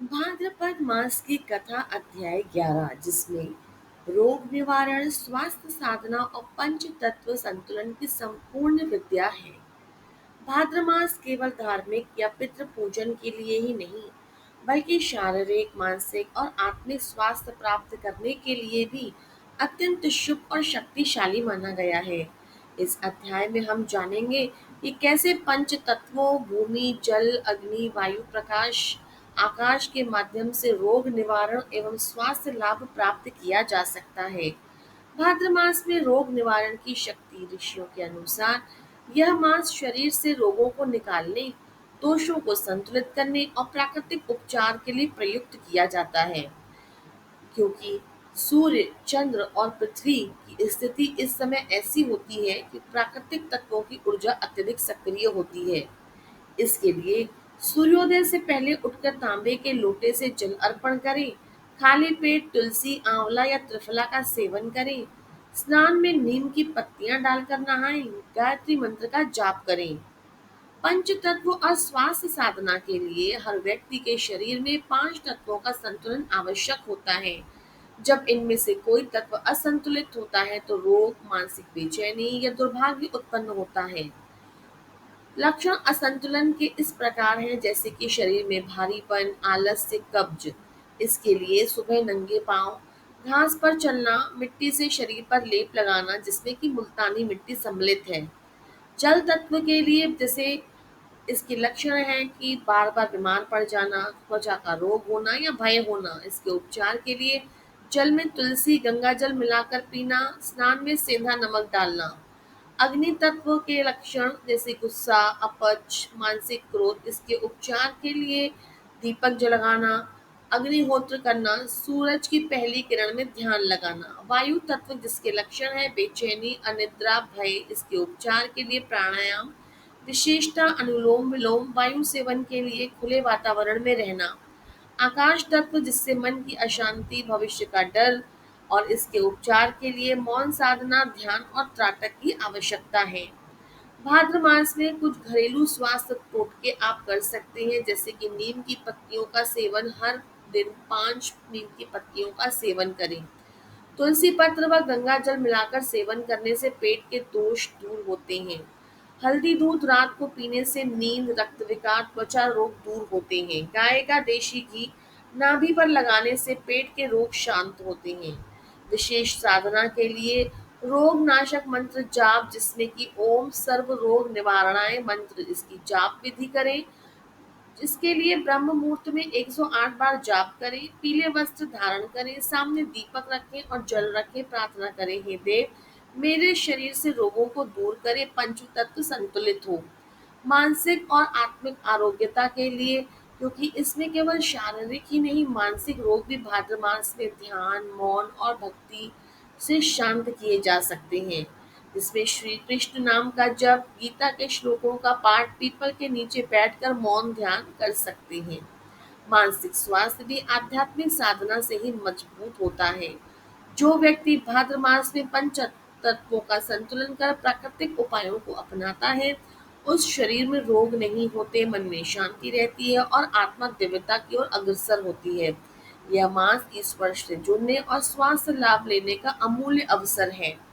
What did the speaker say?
भाद्रपद मास की कथा अध्याय 11 जिसमें रोग निवारण स्वास्थ्य साधना और पंच तत्व संतुलन की संपूर्ण विद्या है। भाद्र मास केवल धार्मिक या पितृ पूजन के लिए ही नहीं बल्कि शारीरिक मानसिक और आत्मिक स्वास्थ्य प्राप्त करने के लिए भी अत्यंत शुभ और शक्तिशाली माना गया है। इस अध्याय में हम जानेंगे कि कैसे पंच तत्वों भूमि जल अग्नि वायु प्रकाश आकाश के माध्यम से रोग निवारण एवं स्वास्थ्य लाभ प्राप्त किया जा सकता है। भाद्र मास में रोग निवारण की शक्ति ऋषियों के अनुसार यह मास शरीर से रोगों को निकालने, दोषों को संतुलित करने और प्राकृतिक उपचार के लिए प्रयुक्त किया जाता है। क्योंकि सूर्य, चंद्र और पृथ्वी की स्थिति इस समय ऐसी होती है कि प्राकृतिक तत्वों की ऊर्जा अत्यधिक सक्रिय होती है। इसके लिए सूर्योदय से पहले उठकर तांबे के लोटे से जल अर्पण करें, खाली पेट तुलसी, आंवला या त्रिफला का सेवन करें, स्नान में नीम की पत्तियां डालकर नहाएं, गायत्री मंत्र का जाप करें। पंच तत्व और स्वास्थ्य साधना के लिए हर व्यक्ति के शरीर में पांच तत्वों का संतुलन आवश्यक होता है। जब इनमें से कोई तत्व असंतुलित होता है तो रोग, मानसिक बेचैनी या दुर्भाग्य उत्पन्न होता है। लक्षण असंतुलन के इस प्रकार हैं जैसे कि शरीर में भारीपन, आलस्य, कब्ज। इसके लिए सुबह नंगे पांव घास पर चलना, मिट्टी से शरीर पर लेप लगाना जिसमें कि मुल्तानी मिट्टी सम्मिलित है। जल तत्व के लिए जैसे इसके लक्षण हैं कि बार बार बीमार पड़ जाना, त्वचा का रोग होना या भय होना। इसके उपचार के लिए जल में तुलसी गंगा जल मिलाकर पीना, स्नान में सेंधा नमक डालना। अग्नि तत्व के लक्षण जैसे गुस्सा, अपच, मानसिक क्रोध। इसके उपचार के लिए दीपक जलाना, अग्निहोत्र करना, सूरज की पहली किरण में ध्यान लगाना। वायु तत्व जिसके लक्षण है बेचैनी, अनिद्रा, भय। इसके उपचार के लिए प्राणायाम, विशेषता अनुलोम विलोम, वायु सेवन के लिए खुले वातावरण में रहना। आकाश तत्व जिससे मन की अशांति, भविष्य का डर। और इसके उपचार के लिए मौन साधना, ध्यान और त्राटक की आवश्यकता है। भाद्र मास में कुछ घरेलू स्वास्थ्य टोटके आप कर सकते हैं जैसे कि नीम की पत्तियों का सेवन, हर दिन 5 नीम की पत्तियों का सेवन करें। तुलसी पत्र व गंगा जल मिलाकर सेवन करने से पेट के दोष दूर होते हैं। हल्दी दूध रात को पीने से नींद, रक्त विकार, त्वचा रोग दूर होते हैं। गाय का देशी घी नाभि पर लगाने से पेट के रोग शांत होते हैं। विशेष साधना के लिए रोग नाशक मंत्र जाप जिसमें कि ओम सर्व रोग निवारणाय मंत्र, इसकी जाप विधि करें। इसके लिए ब्रह्म मुहूर्त में 108 बार जाप करें, पीले वस्त्र धारण करें, सामने दीपक रखें और जल रखें, प्रार्थना करें, हे देव मेरे शरीर से रोगों को दूर करें, पंच तत्व संतुलित हो। मानसिक और आत्मिक आरोग्यता के लिए, क्योंकि इसमें केवल शारीरिक ही नहीं मानसिक रोग भी भाद्र मास में ध्यान, मौन और भक्ति से शांत किए जा सकते हैं। जिसमें श्री कृष्ण नाम का जप, गीता के श्लोकों का पाठ, पीपल के नीचे बैठकर मौन ध्यान कर सकते हैं। मानसिक स्वास्थ्य भी आध्यात्मिक साधना से ही मजबूत होता है। जो व्यक्ति भाद्र मास में पंच तत्वों का संतुलन कर प्राकृतिक उपायों को अपनाता है उस शरीर में रोग नहीं होते, मन में शांति रहती है और आत्मा दिव्यता की ओर अग्रसर होती है। यह मास ईश्वर से जुड़ने और स्वास्थ्य लाभ लेने का अमूल्य अवसर है।